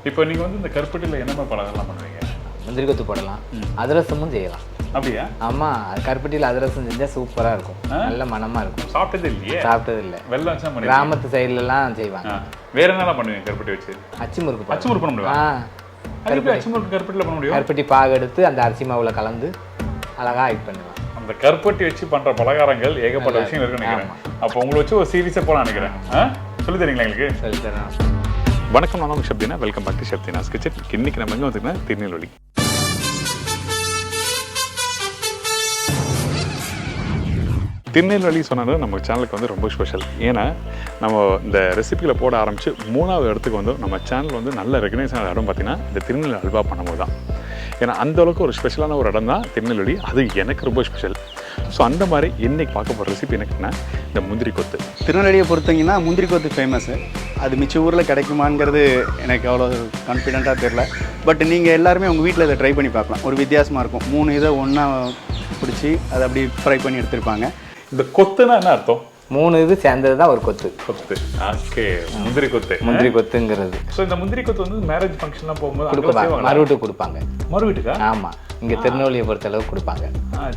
இப்போ நீங்க வந்து இந்த கருப்பட்டியில் என்னென்ன பலகாரம்லாம் பண்ணுவீங்க? முந்திரி கொத்து போடலாம், அதிரசமும் செய்யலாம். அப்படியா? ஆமா, கருப்பட்டியில் அதிரசம் செஞ்சா சூப்பரா இருக்கும், நல்ல மனமா இருக்கும். சாப்பிட்டது இல்லையே? சாப்பிட்டது இல்லை. வெள்ளம் வச்சா பண்ணுவீங்க? கிராமத்து சைடுலலாம் செய்வாங்க. வேற என்னெல்லாம் பண்ணுவீங்க கருப்பட்டி வச்சு? அச்சு முறுக்கு. அச்சு முறுக்கு பண்ண முடியுமா? அச்சு முறுக்கு கருப்பட்டியில் பண்ண முடியும்? கருப்பட்டி பாகு எடுத்து அந்த அரிசி மாவுல கலந்து அழகா ஆட் பண்ணுவேன். அந்த கருப்பட்டி வச்சு பண்ற பலகாரங்கள் ஏகப்பட்ட விஷயங்கள் இருக்குன்னு நினைக்கிறேன். அப்போ உங்களை வச்சு ஒரு சீரீஸை போலாம் நினைக்கிறேன். சொல்லி தரீங்களா எங்களுக்கு? சொல்லி தரேன். வணக்கம், நான் உங்கள் Shabdina. Welcome back to Shabdina's kitchen. இன்னைக்கு நம்ம எங்கே வந்துருக்கோம்னா திருநெல்வேலி. திருநெல்வேலி சொன்னாலும் நம்ம சேனலுக்கு வந்து ரொம்ப ஸ்பெஷல். ஏன்னா நம்ம இந்த ரெசிபிகளை போட ஆரம்பித்து 3வது இடத்துக்கு வந்து நம்ம சேனல் வந்து நல்ல ரெகனைஸ் ஆன இடம் பார்த்திங்கன்னா இந்த திருநெல்வேலி அல்வா பண்ணும்போது தான். ஏன்னா அந்தளவுக்கு ஒரு ஸ்பெஷலான ஒரு இடம் தான் திருநெல்வேலி. அது எனக்கு ரொம்ப ஸ்பெஷல். ஸோ அந்த மாதிரி இன்றைக்கி பார்க்க போகிற ரெசிபி எனக்குன்னா இந்த முந்திரி கொத்து. திருநெல்வேலியை பொறுத்தீங்கன்னா முந்திரி கொத்து ஃபேமஸ்ஸு. அது மிச்ச ஊரில் கிடைக்குமாங்கிறது எனக்கு அவ்வளோ கான்ஃபிடென்ட்டாக தெரில. பட் நீங்கள் எல்லாருமே உங்கள் வீட்டில் இதை ட்ரை பண்ணி பார்க்கலாம். ஒரு வித்தியாசமாக இருக்கும். 3 இதை ஒன்றா பிடிச்சி அதை அப்படி ஃப்ரை பண்ணி எடுத்துருப்பாங்க. இந்த கொத்துனா என்ன அர்த்தம்? 3 இது சேர்ந்தது தான் ஒரு கொத்து. கொத்து. ஓகே, முந்திரி கொத்து. முந்திரி கொத்துங்கிறது. ஸோ இந்த முந்திரி கொத்து வந்து மேரேஜ் ஃபங்க்ஷன்லாம் போகும்போது கொடுப்பாங்க, மறுவீட்டுக்கு கொடுப்பாங்க. மறுவீட்டுக்கா? ஆமாம், இங்கே திருநெல்வேலியை பொறுத்தளவு கொடுப்பாங்க.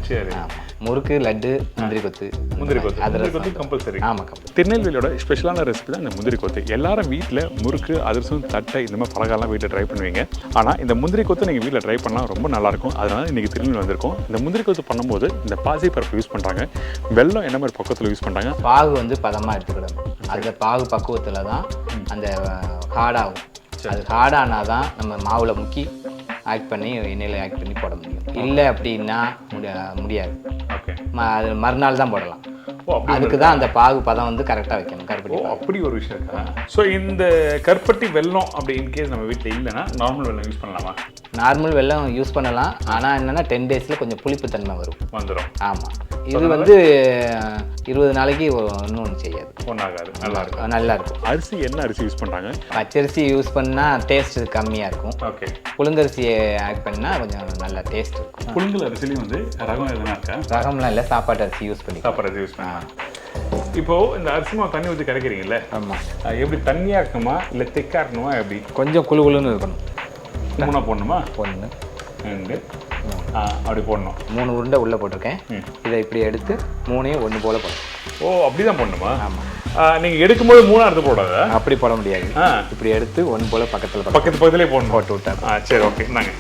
சரி. ஆமாம், முறுக்கு, லட்டு, முந்திரி கொத்து. முந்திரி கொத்து, முந்திரி கொத்து கம்பல்சரி. ஆமாம், கம்பல்சரி. திருநெல்வேலியோட ஸ்பெஷலான ரெசிபி தான் இந்த முந்திரி கொத்து. எல்லாரும் வீட்டில் முறுக்கு, அதிரசம், தட்டை இந்த மாதிரி பலகாரம்லாம் வீட்டில் ட்ரை பண்ணுவீங்க. ஆனால் இந்த முந்திரி கொத்து நீங்கள் வீட்டில் ட்ரை பண்ணலாம், ரொம்ப நல்லாயிருக்கும். அதனால இன்றைக்கி திருநெல்வேலி வந்திருக்கோம். இந்த முந்திரி கொத்து பண்ணும்போது இந்த பாசி பருப்பு யூஸ் பண்ணுறாங்க. வெல்லம் என்ன மாதிரி பக்கத்தில் யூஸ் பண்ணுறாங்க? பாகு வந்து பதமாக எடுத்துக்கிடணும். அந்த பாகு பக்குவத்தில் தான் அந்த ஹார்டாகும். அது ஹார்டானால் தான் நம்ம மாவில் முக்கி ஆக்ட் பண்ணி எண்ணெயில் ஆக்ட் பண்ணி போட முடியும். இல்லை அப்படின்னா முடியாது. ஓகே, அது மறுநாள் தான் போடலாம். அதுக்கு தான் அந்த பாகு பதம் வந்து கரெக்டாக வைக்கணும் கருப்பட்டி. அப்படி ஒரு விஷயம் இருக்கா? ஸோ இந்த கருப்பட்டி வெல்லம் அப்படி இன்கேஸ் நம்ம வீட்டில் இல்லைன்னா நார்மல் வெல்லம் யூஸ் பண்ணலாமா? நார்மல் வெல்லம் யூஸ் பண்ணலாம். ஆனால் என்னென்னா 10 டேஸில் கொஞ்சம் புளிப்பு தன்மை வந்துடும். ஆமாம், இது வந்து 20 நாளைக்கு ஒன்றும் செய்யாது, ஒன்றாகாது. நல்லாயிருக்கும். நல்லாயிருக்கும். அரிசி என்ன அரிசி யூஸ் பண்ணுறாங்க? பச்சரிசி யூஸ் பண்ணால் டேஸ்ட் கம்மியாக இருக்கும். ஓகே. புழுங்கரிசியை ஆட் பண்ணால் கொஞ்சம் நல்ல டேஸ்ட் இருக்கும். புழுங்கல் அரிசிலையும் வந்து ரகம் எதுனா இருக்கா? ரகம்லாம் இல்லை, சாப்பாட்டு அரிசி யூஸ் பண்ணி. சாப்பாடு அரிசி யூஸ் பண்ணலாம். இப்போது இந்த அரிசி மாவு தண்ணி ஊற்றி கரைக்கிறீங்கல்ல? ஆமாம். எப்படி தண்ணியாக இருக்கணுமா இல்லை திக்காக இருக்கணுமா? எப்படி? கொஞ்சம் குழுன்னு இருக்கணும். 3 போடணுமா? 1 2 அப்படி போடணும். 3 உருண்டை உள்ளே போட்டிருக்கேன். இதை இப்படி எடுத்து 3ஐயும் 1 போல் போடணும். ஓ, அப்படி தான் போடணுமா? ஆமாம். நீங்கள் எடுக்கும்போது 3 எடுத்து போடாத. அப்படி போட முடியாது. இப்படி எடுத்து 1 போல் பக்கத்தில் பக்கத்துலேயே போடணும். போட்டு விட்டா. சரி, ஓகே. இந்தாங்க.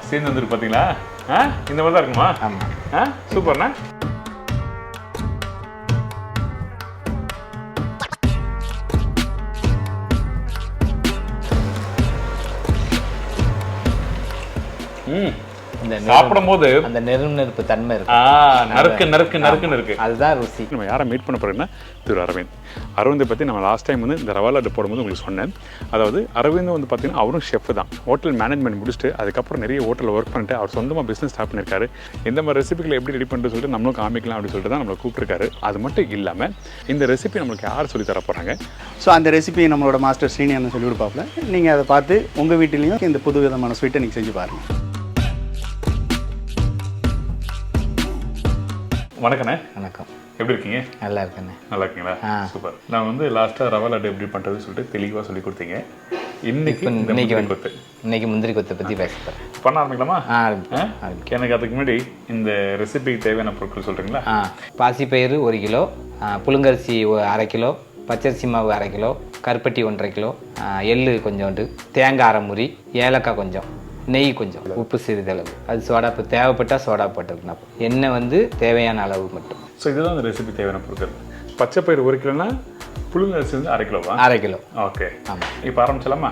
சேர்ந்து வந்துருக்கு பார்த்தீங்களா? இந்த மாதிரி தான் இருக்குமா? ஆமாம். சூப்பர்ண்ணா. சாப்பிடும் போது அந்த நெருப்பு தன்மை இருக்கு. நறுக்குன்னு இருக்கு. அதுதான் ருசி. நம்ம யாரை மீட் பண்ண போறோம்னா திரு அரவிந்தை பற்றி நம்ம லாஸ்ட் டைம் வந்து இந்த ரவா லட்டு போடும்போது உங்களுக்கு சொன்னேன். அதாவது அரவிந்த் வந்து பார்த்தீங்கன்னா அவரும் ஷெஃப் தான். ஹோட்டல் மேனேஜ்மெண்ட் முடிச்சுட்டு அதுக்கப்புறம் நிறைய ஹோட்டலில் ஒர்க் பண்ணிட்டு அவர் சொந்தமாக பிஸ்னஸ் ஸ்டார்ட் பண்ணியிருக்காரு. இந்த மாதிரி ரெசிபிகளை எப்படி ரெடி பண்ணிட்டு சொல்லிட்டு நம்மளும் காமிக்கலாம் அப்படின்னு சொல்லிட்டு தான் நம்மளை கூப்பிட்டுருக்காரு. அது மட்டும் இல்லாமல் இந்த ரெசிபி நம்மளுக்கு யார் சொல்லி தர போகிறாங்க? ஸோ அந்த ரெசிபி நம்மளோட மாஸ்டர் ஸ்ரீனிவாசன் சொல்லி கொடுப்பாப்புல. நீங்கள் அதை பார்த்து உங்கள் வீட்டிலையும் இந்த புது விதமான ஸ்வீட்டை நீங்கள் செஞ்சு பாருங்கள். வணக்கண்ணே. வணக்கம். எப்படி இருக்கீங்க? நல்லா இருக்கேண்ணே. நல்லா இருக்கீங்களா? சூப்பர். நான் வந்து லாஸ்ட்டாக ரவா லட்டு எப்படி பண்ணுறதுன்னு சொல்லிட்டு தெளிவாக சொல்லி கொடுத்தீங்க. இன்னைக்கு முந்திரி கொத்தை பற்றி பேசுகிறேன். பண்ண ஆரம்பிக்கலாமா? எனக்கு அதுக்கு முன்னாடி இந்த ரெசிபிக்கு தேவையான பொருட்கள் சொல்கிறீங்களா? பாசிப்பயிறு 1 கிலோ, புழுங்கரிசி 1/2 கிலோ, பச்சரிசி மாவு 1/2 கிலோ, கருப்பட்டி 1/2 கிலோ, எள்ளு கொஞ்சோண்டு, தேங்காய் 1/2 மூடி, ஏலக்காய் கொஞ்சம், நெய் கொஞ்சம், உப்பு சிறிதளவு, அது சோடாப்பு தேவைப்பட்டால் சோடா போட்டுக்கணும். எண்ணெய் வந்து தேவையான அளவு மட்டும். ஸோ இதுதான் அந்த ரெசிபி தேவையான பொருட்கள். பச்சைப்பயிறு 1 கிலோனா புழுங்கரிசி வந்து 1/2 கிலோவா? 1/2 கிலோ. ஓகே. ஆமாம். இப்போ ஆரம்பிச்சலாமா?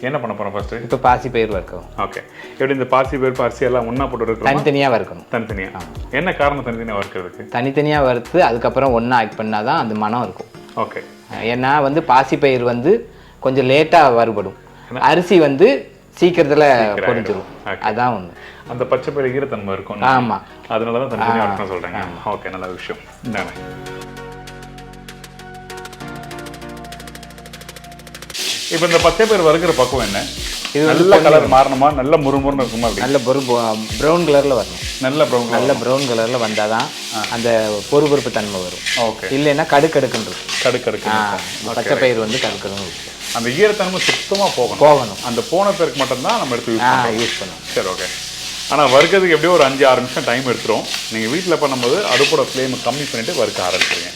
என்ன பண்ண போகிறோம் ஃபர்ஸ்ட்டு? இப்போ பாசிப்பயிறு வறுக்கணும். ஓகே. எப்படி இந்த பாசிப்பயிறு அரிசி எல்லாம் ஒன்றா போட்டு வறுக்கணும்? தனித்தனியாக வறுக்கணும். தனித்தனியாக. என்ன காரணம் தனித்தனியாக வறுக்கிறதுக்கு? தனித்தனியாக வறுத்து அதுக்கப்புறம் ஒன்றா ஆட் பண்ணால் தான் அந்த மனம் இருக்கும். ஓகே. ஏன்னா வந்து பாசிப்பயிறு வந்து கொஞ்சம் லேட்டாக வறுபடும், அரிசி வந்து சீக்கிரத்தில் பொரிஞ்சிடும். அதான் ஒன்று. அந்த பச்சைப்பயிறு ஈரத்தன்மை இருக்கும். ஆமாம், அதனால தான் தனித்தனியாக வறுக்கணும் சொல்கிறேங்க. ஓகே, நல்ல விஷயம். இந்தாங்க. இப்போ இந்த பச்சை பயிர் வறுக்கிற பக்குவம் என்ன? இது நல்ல கலர் மாறணுமா, நல்ல முறுமுறுன்னு இருக்குமா? நல்ல ப்ரௌன் கலரில் வரணும். நல்ல ப்ரௌன் கலரில் வந்தால் தான் அந்த பொறுபொறுப்பு தன்மை வரும். ஓகே. இல்லைன்னா கடுக்கடுக்குன்னு இருக்கும். கடுக்கடுக்கு பச்சை பயிர் வந்து கடுக்கடுன்னு இருக்கும். அந்த ஈரத்தன்மை சுத்தமாக போகணும். அந்த போன பேருக்கு மட்டும்தான் நம்ம எடுத்து யூஸ் பண்ணணும். சரி, ஓகே. ஆனால் வறுக்கிறதுக்கு எப்படியும் ஒரு 5-6 நிமிஷம் டைம் எடுத்துரும். நீங்கள் வீட்டில் பண்ணும்போது அடுப்போட ஃப்ளேமை கம்மி பண்ணிவிட்டு வறுக்க ஆரம்பிச்சிருங்க.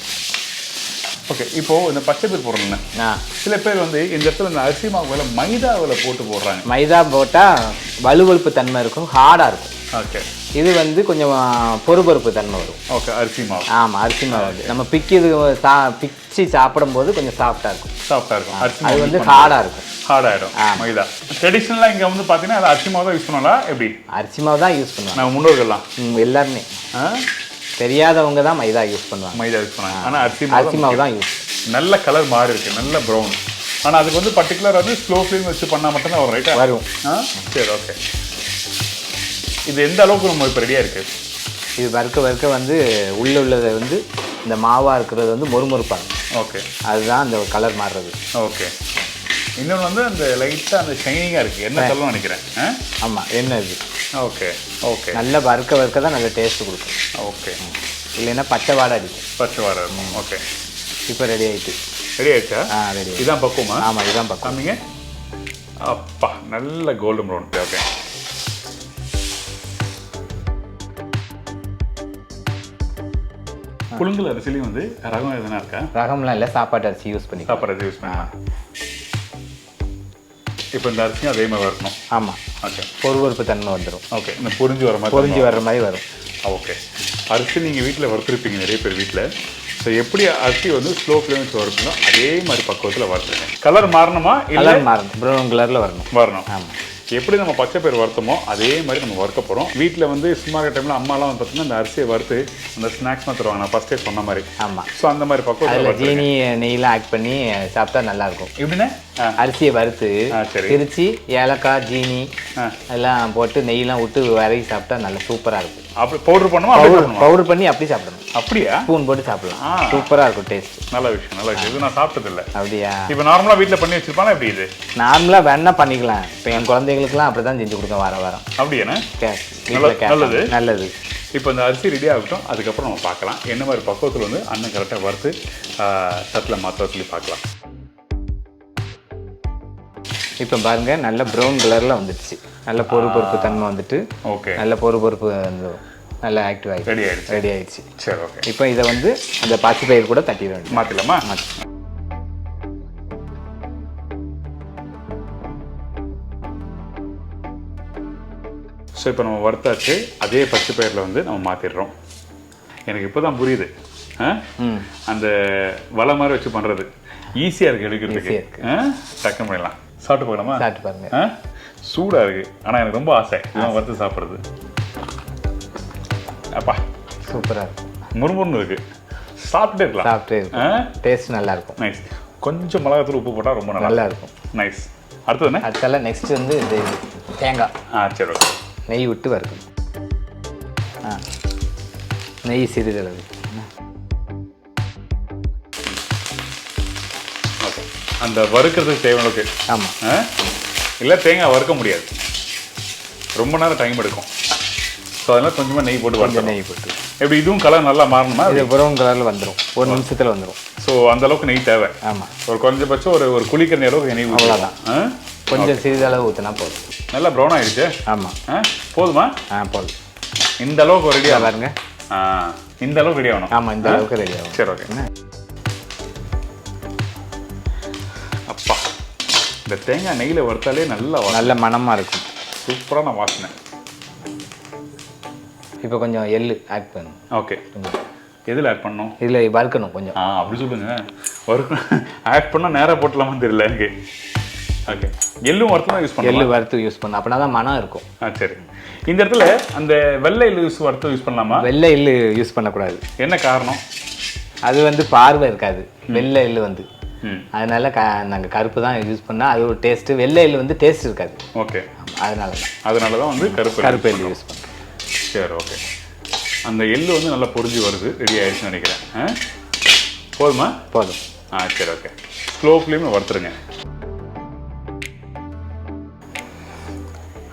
ஓகே. இப்போது இந்த பச்சை பயிர் போடுறோம்னா சில பேர் வந்து இந்த இடத்துல இந்த அரிசி மாவுல மைதாவில் போட்டு போடுறாங்க. மைதா போட்டால் வலுவழுப்பு தன்மை இருக்கும், ஹார்டாக இருக்கும். ஓகே. இது வந்து கொஞ்சம் பொறுபொறுப்பு தன்மை வரும். ஓகே. அரிசி மாவு. ஆமாம், அரிசி மாவு வந்து நம்ம பிச்சு சாப்பிடும்போது கொஞ்சம் சாஃப்டாக இருக்கும். இருக்கும். அது வந்து ஹார்டாக இருக்கும். ஹார்டாகிடும் மைதா. ட்ரெடிஷ்னலாக இங்கே வந்து பார்த்தீங்கன்னா அது அரிசி மாவு தான் யூஸ் பண்ணலாம். எப்படி? அரிசி மாவு தான் யூஸ் பண்ணுவாங்க நம்ம முன்னோர்கள்லாம். எல்லாருமே தெரியாதவங்க தான் மைதா யூஸ் பண்ணுவாங்க. மைதா யூஸ் பண்ணுவாங்க. ஆனால் அரிசி மாவு தான் யூஸ். நல்ல கலர் மாறி இருக்கு, நல்ல ப்ரௌன். ஆனால் அதுக்கு வந்து பர்டிகுலர் வந்து ஸ்லோ ஃப்ளேம் வச்சு பண்ணால் மட்டும்தான் வரும். ரைட்டாக வரும். சரி, ஓகே. இது எந்த அளவுக்கு நம்ம இப்போ ரெடியாக இருக்குது? இது வறுக்க வந்து உள்ளதை வந்து இந்த மாவாக இருக்கிறது வந்து மொறுமொறுப்பாங்க. ஓகே. அதுதான் அந்த கலர் மாறுறது. ஓகே. இன்னொன்று வந்து அந்த லைட்டாக அந்த ஷைனிங்காக இருக்குது. என்ன சொல்லணும்னு நினைக்கிறேன். ஆமாம், என்ன இது. ஓகே. ஓகே. நல்லா வறுக்க தான் நல்ல டேஸ்ட் கொடுக்கும். ஓகே. இல்லைன்னா பச்சை வாடை அடிக்கும். பச்சை வாடை இருக்கும். ஓகே. இப்போ ரெடி ஆகிட்டு. ரெடி ஆயிடுச்சா? ரெடி. இதான் பக்குவமா? ஆமாம், இதுதான் பக்குவம். காமிங்க. அப்பா, நல்ல கோல்டன் ப்ரௌன். ஓகே. புழுங்கல் அரிசிலையும் வந்து ரகம் எதுனா இருக்கா? ரகம்லாம் இல்லை, சாப்பாட்டு அரிசி யூஸ் பண்ணி. சாப்பாடு அரிசி யூஸ் பண்ணலாம். இப்போ இந்த அரிசியும் அதே மாதிரி வரணும். ஆமாம். ஓகே. பொறுபொறுப்பு தன்மை வந்துடும். ஓகே. இந்த பொரிஞ்சு வர மாதிரி வரும். ஓகே. அரிசி நீங்கள் வீட்டில் வறுத்துருப்பீங்க நிறைய பேர் வீட்டில். ஸோ எப்படி அரிசி வந்து ஸ்லோ ஃப்ளேம் வச்சு வறுக்கணும் அதே மாதிரி பக்குவத்தில் வறுத்துருங்க. கலர் மாறணுமா? கலர் மாறணும், ப்ரௌன் கலரில் வரணும். ஆமாம். எப்படி நம்ம பச்சை பயிர் வறுத்தோமோ அதே மாதிரி நம்ம வறுக்க போகிறோம். வீட்டில் வந்து சும்மா இருக்கிற டைமில் அம்மாலாம் வந்து பார்த்தீங்கன்னா இந்த அரிசியை வறுத்து அந்த ஸ்நாக்ஸ்லாம் தருவாங்க. நான் ஃபஸ்ட்டே சொன்ன மாதிரி. ஆமாம். ஸோ அந்த மாதிரி பக்குவத்தில் ஜீனி நெய்லாம் ஆட் பண்ணி சாப்பிட்டா நல்லாயிருக்கும். எப்படின்னா அரிசியை வறுத்து திருச்சி ஏலக்காய் ஜீனி எல்லாம் போட்டு நெய்லாம் விட்டு வரைக்கி சாப்பிட்டா நல்லா சூப்பராக இருக்கும். அப்படி பவுடர் பண்ணுமா? பவுடர் பண்ணி அப்படி சாப்பிடணும். அப்படியா? ஸ்பூன் போட்டு சாப்பிடலாம். சூப்பராக இருக்கும் டேஸ்ட். நல்ல விஷயம். இது நான் சாப்பிட்டதில்லை. அப்படியா? இப்போ நார்மலாக வீட்டில் பண்ணி வச்சிருப்பானா எப்படி? இது நார்மலாக வேணா பண்ணிக்கலாம். இப்போ என் குழந்தைகளுக்குலாம் அப்படி தான் செஞ்சு கொடுக்க வாரம். அப்படியாண்ணே? நல்லது. இப்போ இந்த அரிசி ரெடி ஆகட்டும். அதுக்கப்புறம் நம்ம பார்க்கலாம் என்ன மாதிரி பக்குவத்தில் வந்து அண்ணன் கரெக்டாக வறுத்து தட்டில் மாற்ற சொல்லி பார்க்கலாம். இப்போ பாருங்க, நல்ல ப்ரௌன் கலரில் வந்துடுச்சு. நல்ல பொறுப்பு தன்மை வந்துட்டு. ஓகே. நல்ல பொறுப்பு நல்லா ஆக்டிவ் ஆகிடுச்சு. ரெடி ஆகிடுச்சு. சரி, ஓகே. இப்போ இதை வந்து அந்த பச்சை பயிர் கூட தட்டிட வேண்டும். மாற்றிடலாமா? ஸோ இப்போ நம்ம வறுத்தாச்சு. அதே பச்சை பயிரில் வந்து நம்ம மாற்றிடுறோம். எனக்கு இப்போ தான் புரியுது அந்த வலை மாதிரி வச்சு பண்ணுறது ஈஸியாக இருக்குது எடுக்கிறதுக்கு. டக்குன்னு பண்ணிடலாம். சாப்பிட்டு போகலாமா? சாப்பிட்டு பாருங்க. சூடாக இருக்குது. ஆனால் எனக்கு ரொம்ப ஆசை இதெல்லாம் வறுத்து சாப்பிட்றது. அப்பா, சூப்பராக இருக்கும். முறுமுறுன்னு இருக்குது. சாப்பிட்டே இருக்கலாம். டேஸ்ட் நல்லா இருக்கும். நைஸ். கொஞ்சம் மிளகாத்தூள் உப்பு போட்டால் ரொம்ப நல்லா இருக்கும். நைஸ். அடுத்தது என்ன? அடுத்தால நெக்ஸ்ட் வந்து இது தேங்காய். சரி, ஓகே. நெய் விட்டு வறுக்கணும். நெய் சிறிதளவு. ஓகே. அந்த வறுக்கிறதுக்கு தேவையான. ஆமாம். இல்லை தேங்காய் வறுக்க முடியாது, ரொம்ப நேரம் டைம் எடுக்கும். ஸோ அதனால் கொஞ்சமாக நெய் போட்டு நெய் போட்டு எப்படி இதுவும் கலர் நல்லா மாறணுமா? இது ப்ரௌன் கலரில் வந்துடும். ஒரு நிமிஷத்தில் வந்துடும். ஸோ அந்த அளவுக்கு நெய் தேவை. ஆமாம். ஒரு குறைஞ்சபட்சம் ஒரு குளிக்கிற அளவுக்கு நெய். அவ்வளோதான். கொஞ்சம் சிறிதளவு ஊற்றினா போதும். நல்லா ப்ரௌன் ஆகிடுச்சு. ஆமாம். போதுமா? போதும். இந்த அளவுக்கு ரெடியாக பாருங்க. இந்த அளவுக்கு ரெடி ஆகணும். ஆமாம், இந்த அளவுக்கு ரெடி ஆகும். சரி, ஓகே. அப்பா, இந்த தேங்காய் நெய்யில் வறுத்தாலே நல்ல மணமாக இருக்கும். சூப்பரான வாசனை. இப்போ கொஞ்சம் எள்ளு ஆட் பண்ணணும். ஓகே. எதில் ஆட் பண்ணணும்? இதில் வறுக்கணும் கொஞ்சம். அப்படி சொல்லுங்க. ஆட் பண்ணால் நேராக போட்டலாமான்னு தெரியல எனக்கு. ஓகே. எள்ளும் வறுத்து தான் யூஸ் பண்ணலாம். எள்ளு வறுத்து யூஸ் பண்ணலாம், அப்படின்னா தான் மனம் இருக்கும். சரி. இந்த இடத்துல அந்த வெள்ளை எள்ளு வறுத்து யூஸ் பண்ணலாமா? வெள்ளை எள்ளு யூஸ் பண்ணக்கூடாது. என்ன காரணம்? அது வந்து பார்வை இருக்காது வெள்ளை எள்ளு வந்து. அதனால நாங்கள் கருப்பு தான் யூஸ் பண்ணால் அது ஒரு டேஸ்ட்டு. வெள்ளை எள்ளு வந்து டேஸ்ட் இருக்காது. ஓகே. அதனால தான் வந்து கருப்பு எள்ளு யூஸ் பண்ணுறோம். சரி, ஓகே. அந்த எள்ளு வந்து நல்லா பொரிஞ்சு வருது. ரெடி ஆயிடுச்சுன்னு நினைக்கிறேன். போதுமா? போதும். சரி, ஓகே. ஸ்லோ ஃப்ளேமில் வறுத்துருங்க.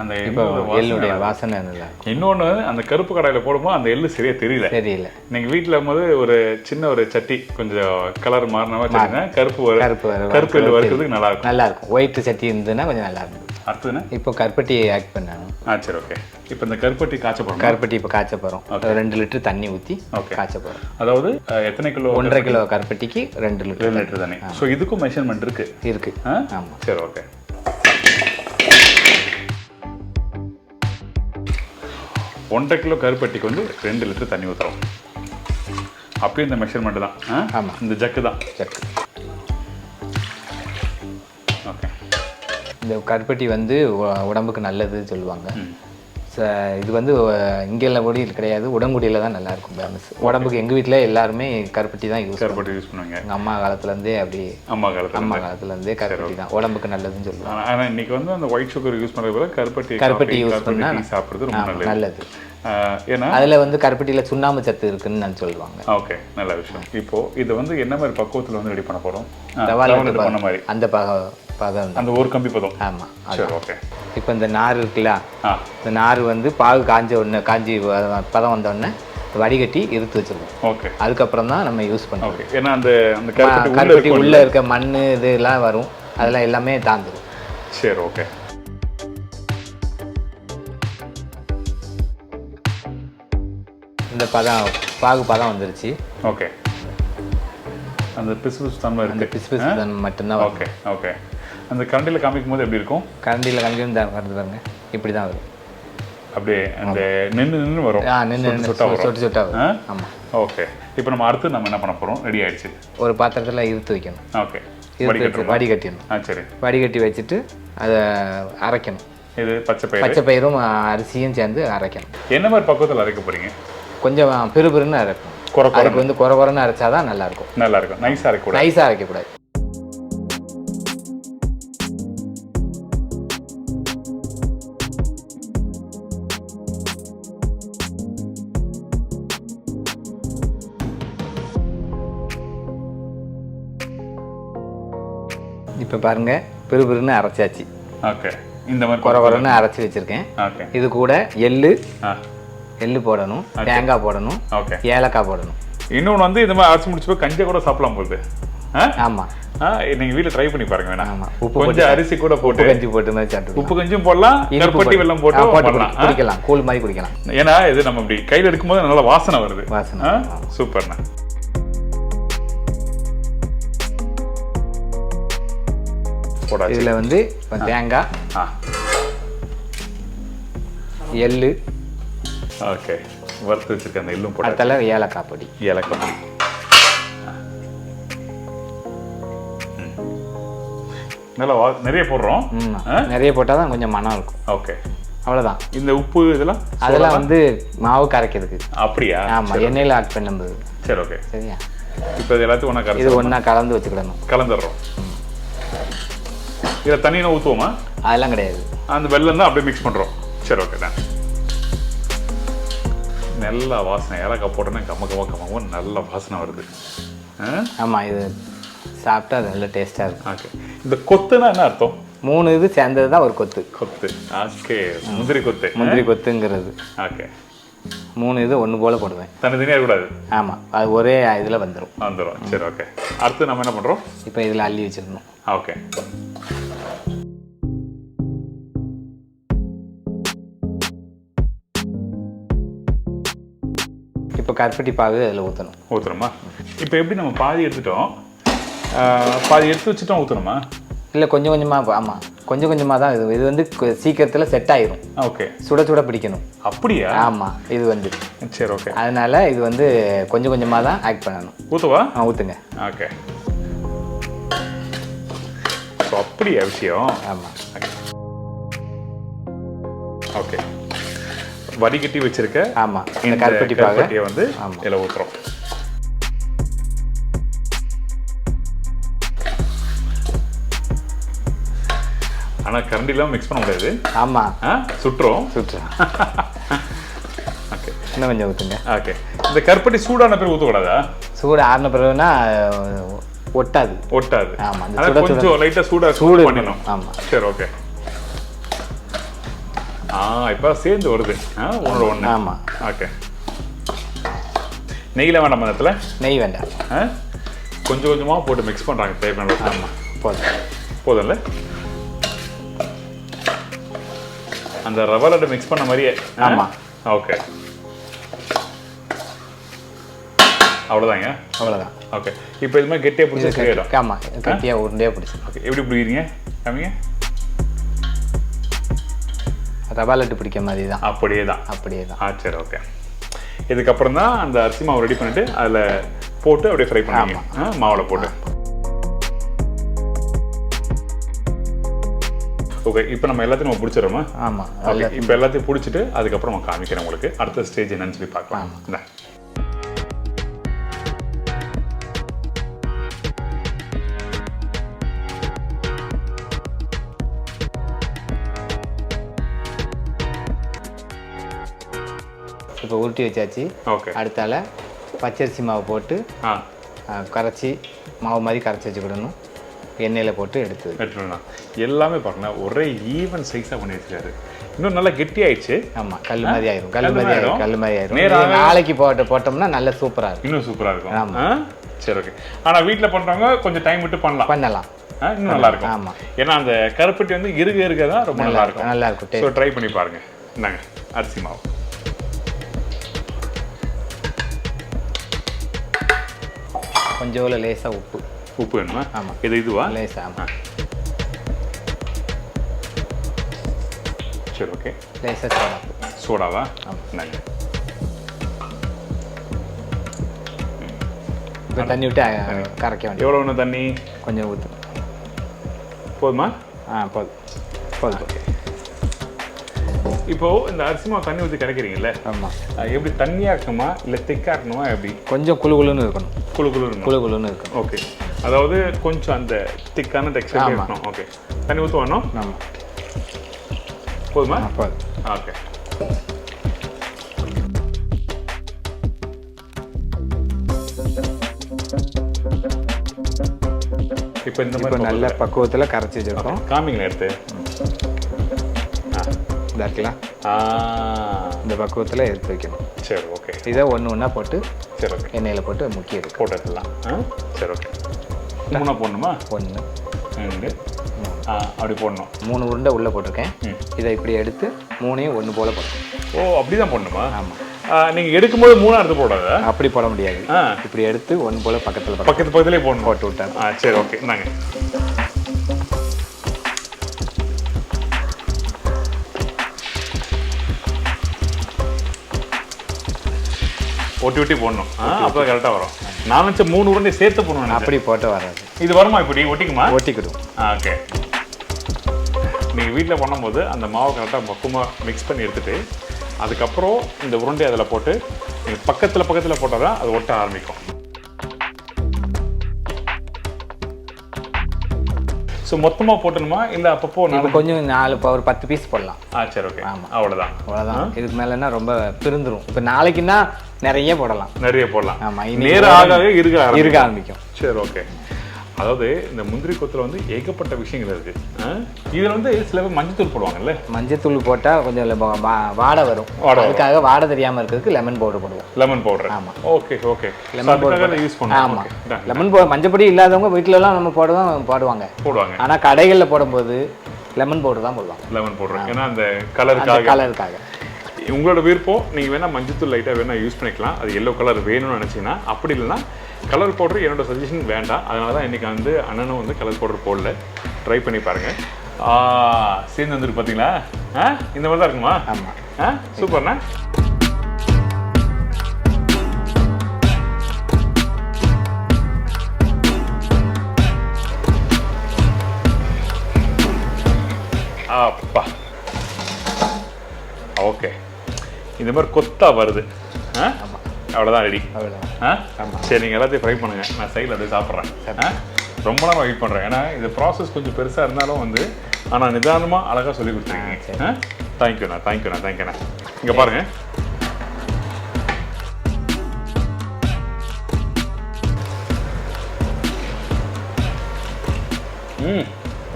அந்த இப்போ எள்ளுடைய வாசனை நல்லா இருக்கும். இன்னொன்று அந்த கருப்பு கடாயில் போடும்போது அந்த எள்ளு சரியா தெரியல. நீங்கள் வீட்டில் போது ஒரு சின்ன ஒரு சட்டி கொஞ்சம் கலர் மாறின மாதிரி கருப்பு எள்ளு வறுக்கிறதுக்கு நல்லா இருக்கும். ஒயிட் சட்டி இருந்ததுன்னா கொஞ்சம் நல்லா இருக்கும். அடுத்ததுன்னா இப்போ கருப்பட்டி ஆட் பண்ணணும். சரி ஓகே. இப்போ இந்த கருப்பட்டி காய்ச்ச போகிறோம். கருப்பட்டி இப்போ காய்ச்ச போகிறோம். 2 லிட்டர் தண்ணி ஊற்றி காய்ச்ச போகிறோம். அதாவது எத்தனை கிலோ? 1.5 கிலோ கருப்பட்டிக்கு 2 லிட்டர் தண்ணி. ஸோ இதுக்கும் மெஷர்மெண்ட் இருக்கு. ஆமாம். சரி ஓகே. 1.5 கிலோ கருப்பட்டிக்கு வந்து 2 லிட்டர் தண்ணி ஊற்றுறோம். அப்பயும் இந்த மெஷர்மெண்ட் தான். ஆமாம். இந்த ஜக்கு தான். ஓகே. இந்த கருப்பட்டி வந்து உடம்புக்கு நல்லது சொல்லுவாங்க. இது வந்து இங்கெல்லாம் கூட கிடையாது, உடம்புடியில் தான் நல்லாயிருக்கும் ஃபேமஸ். உடம்புக்கு எங்கள் வீட்டில் எல்லாருமே கருப்பட்டி தான் யூஸ் பண்ணுவாங்க. எங்கள் அம்மா காலத்துலேருந்தே அப்படி அம்மா காலத்துலேருந்தே கருப்பட்டி தான் உடம்புக்கு நல்லதுன்னு சொல்லுவாங்க. ஆனால் இன்னைக்கு வந்து அந்த ஒயிட் சுகர் யூஸ் பண்ணுறது போல கருப்பட்டி யூஸ் பண்ணால் சாப்பிட்றது ரொம்ப நல்லது. ஏன்னா அதில் வந்து கருப்பட்டியில் சுண்ணாம்பு சத்து இருக்குன்னு நான் சொல்லுவாங்க. ஓகே, நல்ல விஷயம். இப்போது இது வந்து என்ன மாதிரி பக்குவத்தில் வந்து ரெடி பண்ண போகிறோம்? பண்ண மாதிரி அந்த பதம், அந்த ஒரு கம்பி பதம். ஆமாம். சரி ஓகே. இப்போ இந்த நார் இருக்குல்ல, இந்த நார் வந்து பாகு காஞ்சி பதம் வந்தோடனே வடிகட்டி இருத்து வச்சிருக்கோம். ஓகே. அதுக்கப்புறம் தான் நம்ம யூஸ் பண்ணுவோம். ஓகே. ஏன்னா அந்த கருப்பட்டி உள்ளே இருக்க மண் இதெல்லாம் வரும், அதெல்லாம் எல்லாமே தாந்துடும். சரி ஓகே. இந்த பாகு பதம் வந்துருச்சு. ஓகே. அந்த பிசுபிசு தன்மை இருக்குது. அந்த பிசுபிசு தன்மை மட்டும்தான். Okay okay. அந்த கரண்டியில் காமிக்கும் போது எப்படி இருக்கும்? கரண்டியில் காமிக்கும் வருது பாருங்க, இப்படி தான் வரும். அப்படியே அந்த நின்று வரும். நின்று சொட்டா வரும். ஆமாம். ஓகே. இப்போ நம்ம அடுத்து நம்ம என்ன பண்ண போகிறோம்? ரெடி ஆகிடுச்சு. ஒரு பாத்திரத்தில் இருத்து வைக்கணும். ஓகே. வடிகட்டிடணும். சரி. வடிகட்டி வச்சுட்டு அதை அரைக்கணும். இது பச்சை பயிரும் அரிசியும் சேர்ந்து அரைக்கணும். என்ன மாதிரி பக்குவத்தில் அரைக்க போகிறீங்க? கொஞ்சம் பிறுபிறுன்னு அரைக்கும். அதுக்கு வந்து குறைன்னு அரைச்சாதான் நல்லாயிருக்கும். நல்லாயிருக்கும். நைஸாக அரைக்கூடாது. நைஸாக அரைக்கக்கூடாது. இப்போ பாருங்க, பிறுபிறுன்னு அரைச்சாச்சு. ஓகே. இந்த மாதிரி குறைன்னு அரைச்சி வச்சிருக்கேன். ஓகே. இது கூட எள்ளு போடணும், தேங்காய் போடணும், ஏலக்காய் போடணும். இன்னொன்று வந்து இந்த மாதிரி அரைச்சி முடிச்சு போய் கஞ்சி கூட சாப்பிடலாம் போகுது. ஆமாம். நீங்கள் வீட்டில் ட்ரை பண்ணி பாருங்க. வேணாம். ஆமாம். உப்பு கொஞ்சம் அரிசி கூட போட்டு கஞ்சி போட்டு மாதிரி சாப்பிட்டு உப்பு கஞ்சியும் போடலாம், கருப்பட்டி வெல்லம் போட்டு குடிக்கலாம். கூழ் மாதிரி குடிக்கலாம். ஏன்னா இது நம்ம இப்படி கையில் எடுக்கும்போது நல்ல வாசனை வருது. வாசனை சூப்பர்ண்ணா. இதில் வந்து தேங்காய், எள்ளு, ஓகே, வறுத்து வச்சிருக்க அந்த எள்ளும் போட்டு அதில் ஏலக்காய் பொடி. நல்லா நிறைய போடுறோம். நிறைய போட்டால் தான் கொஞ்சம் மனம் இருக்கும். ஓகே, அவ்வளோதான். இந்த உப்பு அதெல்லாம் வந்து மாவு கரைக்கிறதுக்கு. அப்படியா? ஆமாம், எண்ணெயில் ஆட் பண்ணும்போது. சரி ஓகே. சரியா? இப்போ இது எல்லாத்தையும் இது ஒன்றா கலந்து வச்சுக்கிடணும். கலந்துடுறோம். இதில் தண்ணியை ஊற்றுவோமா? அதெல்லாம் கிடையாது. அந்த வெல்லம் தான் அப்படியே மிக்ஸ் பண்ணுறோம். சரி ஓகே தான். நல்ல வாசனை. ஏலக்காய் போட்டோன்னா கம்ம நல்ல வாசனை வருது. ஆமாம், இது சாப்பிட்டா அது நல்ல டேஸ்ட்டாக இருக்கும். ஓகே. இந்த கொத்துனா என்ன அர்த்தம்? 3 இது சேர்ந்தது தான் ஒரு கொத்து. ஓகே. முந்திரி கொத்துங்கிறது. ஓகே. 3 இது ஒன்று போல் போடுவேன். தனித்தனியாக இருக்கக்கூடாது. ஆமாம், அது ஒரே இதில் வந்துடும். சரி ஓகே. அடுத்து நம்ம என்ன பண்ணுறோம்? இப்போ இதில் அள்ளி வச்சிடணும். ஓகே. இப்போ கருப்பட்டி பாகு அதில் ஊற்றணுமா? இப்போ எப்படி நம்ம பாதி எடுத்துட்டோம், பாதி எடுத்து வச்சுட்டோம், ஊற்றணுமா? இல்லை, கொஞ்சம் கொஞ்சமாக. ஆமாம், கொஞ்சம் கொஞ்சமாக தான். இது வந்து சீக்கிரத்தில் செட் ஆயிரும். ஓகே. சுட பிடிக்கணும். அப்படியா? ஆமாம், இது வந்து. சரி ஓகே. அதனால இது வந்து கொஞ்சம் கொஞ்சமாக தான் ஆக்ட் பண்ணணும். ஊற்றுவா? ஊற்றுங்க. ஓகே. ஸோ அப்படியா விஷயம்? ஆமாம். ஓகே. வடிகட்டி வச்சிருக்க ஆமாம் இந்த கருப்பட்டியை வந்து இதில் ஊற்றுறோம். ஆனால் கரண்டிலாம் மிக்ஸ் பண்ண முடியாது. ஆமாம், சுட்டுறோம். ஓகே, இன்னும் கொஞ்சம் ஊற்றுங்க. ஓகே. இந்த கருப்பட்டி சூடான பிறகு ஊற்றக்கூடாதா? சூடு ஆறின பிறகுனா ஒட்டாது. ஆமாம், கொஞ்சம் லைட்டாக சூடு பண்ணிடணும். ஆமாம். சரி ஓகே. இப்போ சேர்ந்து வருது ஒன்றோட ஒன்று. ஆமாம். ஓகே. நெய்யில் வேண்டாம் இடத்துல? நெய் வேண்டாம். கொஞ்சம் கொஞ்சமாக போட்டு மிக்ஸ் பண்ணுறாங்க தேவையான. ஆமாம், போதும். போதும்ல? அந்த ரவை லட்டு மிக்ஸ் பண்ண மாதிரியே. ஆமாம். ஓகே, அவ்வளோதாங்க. அவ்வளோதான். ஓகே. இப்போ இது மாதிரி கெட்டியாக பிடிச்சி சரியாயிடும். ஆமாம், கெட்டியாக உருண்டையாக பிடிச்சி. ஓகே. எப்படி பிடிக்கிறீங்க காமிங்க? ரவா லட்டு பிடிக்க மாதிரி தான். அப்படியே தான். அப்படியே தான். சரி, ஓகே. இதுக்கப்புறம் தான் அந்த அரிசி மாவு ரெடி பண்ணிட்டு அதில் போட்டு அப்படியே ஃப்ரை பண்ணுவீங்க மாவில் போட்டு. ஓகே. இப்போ நம்ம எல்லாத்தையும் நம்ம பிடிச்சிடறோமா? ஆமாம். ஓகே. இப்போ எல்லாத்தையும் பிடிச்சிட்டு அதுக்கப்புறம் நான் காமிக்கிறேன் உங்களுக்கு அடுத்த ஸ்டேஜ் என்னன்னு சொல்லி பார்க்கலாம். இந்த இப்போ உருட்டி வச்சாச்சு. ஓகே. அடுத்தால பச்சரிசி மாவு போட்டு கரைச்சி மாவு மாதிரி கரைச்சி வச்சுக்கிடணும். எண்ணெயில் போட்டு எடுத்துடணும். எல்லாமே பாருங்க ஒரே ஈவன் சைஸாக பண்ணி வச்சுக்காரு. இன்னும் நல்லா கெட்டி ஆயிடுச்சு. ஆமாம், கல் மாதிரி ஆயிரும். கல் மாதிரி ஆயிரும். நாளைக்கு போட்டோம்னா நல்லா சூப்பராக இருக்கும். இன்னும் சூப்பராக இருக்கும். ஆமாம். சரி, ஓகே. ஆனால் வீட்டில் பண்ணுறவங்க கொஞ்சம் டைம் விட்டு பண்ணலாம். இன்னும் நல்லா இருக்கும். ஆமாம். ஏன்னா அந்த கருப்பட்டி வந்து இருக்க தான் ரொம்ப நல்லா இருக்கும். நல்லா இருக்கும். ஸோ ட்ரை பண்ணி பாருங்க. இந்தாங்க அரிசி மாவு. கொஞ்சம் லேசாக உப்பு வேணுமா? ஆமாம். இதுவா? லேசாக. ஆமாம். சரி, ஓகே. லேசாக சோடாவா? ஆமாம். இப்போ தண்ணி விட்டு கரைக்க வேண்டிய. எவ்வளோ ஒன்று தண்ணி? கொஞ்சம் ஊற்று. போதுமா? போதும். ஓகே. இப்போ இந்த அரிசி மாவு தண்ணி ஊற்றி கரைக்கிறீங்கல்ல? ஆமாம். எப்படி தண்ணியாக்கணுமா இல்லை திக்காக்கணுமா? எப்படி? கொஞ்சம் குழுன்னு இருக்கணும். குழுன்னு இருக்கணும். ஓகே. அதாவது கொஞ்சம் அந்த திக்கான டெக்ஸ்சர் இருக்கணும். ஓகே. தண்ணி ஊற்றுவானோ? ஆமாம். போதுமா? போதும். ஓகே. இப்போ இந்த மாதிரி நல்ல பக்குவத்தில் கரைச்சி வச்சுருக்கோம். காமிங்களா எடுத்து? இதாக இருக்கலாம். இந்த பக்குவத்தில் எடுத்து வைக்கணும். சரி, ஓகே. இதை ஒன்றா போட்டு சரி, ஓகே. எண்ணெயில் போட்டு முக்கிய போட்டு எடுத்துலாம். சரி, ஓகே. 3 போடணுமா? 1 2 அப்படி போடணும். 3 உருண்டை உள்ளே போட்டிருக்கேன். இதை இப்படி எடுத்து 3ஐயும் 1 போல் போடணும். ஓ, அப்படி தான் போடணுமா? ஆமாம். நீங்கள் எடுக்கும்போது 3 எடுத்து போடாத. அப்படி போட முடியாது. இப்படி எடுத்து 1 போல் பக்கத்துலேயே போடணும். போட்டு விட்டேன். சரி, ஓகே. இந்தாங்க. ஒட்டி போடணும். அப்போ கரெக்டாக வரும். நான் நினச்ச 3 உருண்டை சேர்த்து போடணும். அப்படி போட்டு வராது. இது வருமா? இப்படி ஒட்டிக்குமா? ஒட்டிக்கிடும். ஓகே. நீங்கள் வீட்டில் பண்ணும்போது அந்த மாவை கரெக்டாக பக்குவமாக மிக்ஸ் பண்ணி எடுத்துகிட்டு அதுக்கப்புறம் இந்த உருண்டை அதில் போட்டு நீங்கள் பக்கத்தில் போட்டால் தான் அது ஒட்ட ஆரம்பிக்கும். ஸோ மொத்தமாக போட்டணுமா இல்லை அப்பப்போ? இப்போ கொஞ்சம் 4 ஒரு 10 பீஸ் போடலாம். சரி, ஓகே. ஆமாம், அவ்வளோதான். இதுக்கு மேலேன்னா ரொம்ப பிரிந்துடும். இப்போ நாளைக்குன்னா நிறைய போடலாம். ஆமாம். நேராக இருக்க ஆரம்பிக்கும். சரி, ஓகே. அதாவது இந்த முந்திரி கொத்துல வந்து ஏகப்பட்ட விஷயங்கள் இருக்கு. இதில் வந்து சில பேர் மஞ்சத்தூள் போடுவாங்கல்ல? மஞ்சத்தூள் போட்டால் கொஞ்சம் வாடை வரும். அதுக்காக வாடை தெரியாமல் இருக்கிறதுக்கு லெமன் பவுடர் போடுவோம். Lemon powder. ஆமாம். Okay, okay. Lemon powder use பண்ணுவோம். ஆமாம். லெமன் பவுடர் மஞ்சப்பொடி இல்லாதவங்க வீட்டிலலாம் நம்ம போடுவாங்க. ஆனால் கடைகளில் போடும்போது லெமன் பவுடர் தான் போடுவாங்க. லெமன் பவுடர் ஏன்னா அந்த கலருக்காக. உங்களோட விருப்பம். நீங்கள் வேணால் மஞ்சத்தூள் லைட்டாக வேணால் யூஸ் பண்ணிக்கலாம். அது எல்லோ கலர் வேணும்னு நினச்சிங்கன்னா. அப்படி இல்லைன்னா கலர் பவுடர் என்னோட சஜஷன் வேண்டாம். அதனால தான் இன்றைக்கி வந்து அண்ணனும் வந்து கலர் பவுடர் போடல. ட்ரை பண்ணி பாருங்கள். சேர்ந்து வந்துருக்கு பார்த்தீங்களா? இந்த மாதிரி தான் இருக்குமா? ஆமாம். சூப்பர்ண்ணா. அப்பா, ஓகே. இந்த மாதிரி கொத்தா வருது. அவ்வளோதான், ரெடி. சரி, நீங்கள் எல்லாத்தையும் ஃப்ரை பண்ணுங்கள். நான் சைடில் அப்படியே சாப்பிட்றேன். ரொம்ப நேரம் வெயிட் பண்ணுறேன். ஏன்னா இது ப்ராசஸ் கொஞ்சம் பெருசாக இருந்தாலும் வந்து ஆனால் நிதானமாக அழகாக சொல்லி கொடுத்துருக்கீங்க. தேங்க்யூண்ணா. இங்கே பாருங்கள்.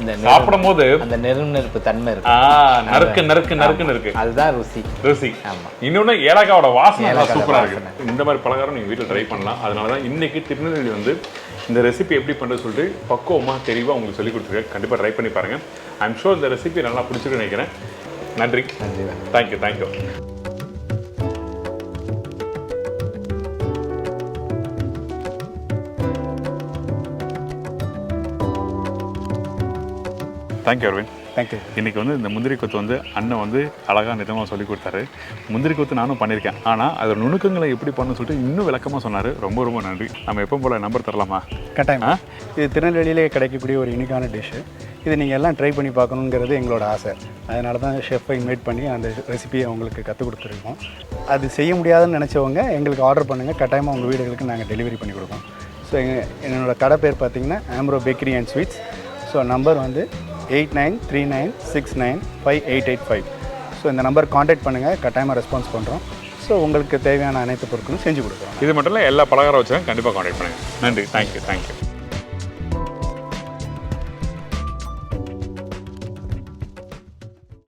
இந்த சாப்பிடும்போது அந்த நெருப்பு தன்மை இருக்கு. நறுக்கு நறுக்கு நறுக்குன்னு இருக்கு. அதுதான் ருசி. ஆமா. இன்னொன்னு ஏலக்காவோட வாசனை சூப்பரா இருக்கு. இந்த மாதிரி பலகாரம் நீங்க வீட்டில் ட்ரை பண்ணலாம். அதனாலதான் இன்னைக்கு திருநெல்வேலி வந்து இந்த ரெசிபி எப்படி பண்ணுறது சொல்லிட்டு பக்குவமாக தெளிவாக உங்களுக்கு சொல்லி கொடுத்துருக்கேன். கண்டிப்பாக ட்ரை பண்ணி பாருங்கள். ஐம் ஷோர் இந்த ரெசிபி நல்லா பிடிச்சிருக்குன்னு நினைக்கிறேன். நன்றி. தேங்க்யூ. தேங்க்யூ அரவிந்த். தேங்க்யூ. இன்றைக்கி வந்து இந்த முந்திரி கொத்து வந்து அண்ணன் வந்து அழகாக நிஜமாக சொல்லி கொடுத்தாரு. முந்திரி கொத்து நானும் பண்ணியிருக்கேன். ஆனால் அதோட நுணுக்கங்களை எப்படி பண்ணணும்னு சொல்லிட்டு இன்னும் விளக்கமாக சொன்னார். ரொம்ப ரொம்ப நன்றி. நம்ம எப்போ போல் நம்பர் தரலாமா? கட்டாயமா. இது திருநெல்வேலியிலே கிடைக்கக்கூடிய ஒரு யூனிக்கான டிஷ்ஷு. இது நீங்கள் எல்லாம் ட்ரை பண்ணி பார்க்கணுங்கிறது எங்களோட ஆசை. அதனால தான் ஷெஃப்பை இன்வைட் பண்ணி அந்த ரெசிபியை உங்களுக்கு கற்றுக் கொடுத்துருக்கோம். அது செய்ய முடியாதுன்னு நினச்சவங்க எங்களுக்கு ஆர்டர் பண்ணுங்கள். கட்டாயமாக உங்கள் வீடுகளுக்கு நாங்கள் டெலிவரி பண்ணி கொடுப்போம். ஸோ என்னோடய கடை பேர் பார்த்தீங்கன்னா Amro bakery and sweets. So number வந்து 8939695885. ஸோ இந்த நம்பர் காண்டாக்ட் பண்ணுங்கள். கட்டாயமாக ரெஸ்பான்ஸ் பண்ணுறோம். ஸோ உங்களுக்கு தேவையான அனைத்து பொருட்களும் செஞ்சு கொடுக்குறோம். இது மட்டும் இல்லை, எல்லா பலகாரம் வச்சுருக்கேன். கண்டிப்பாக காண்டாக்ட் பண்ணுங்கள். நன்றி. தேங்க்யூ.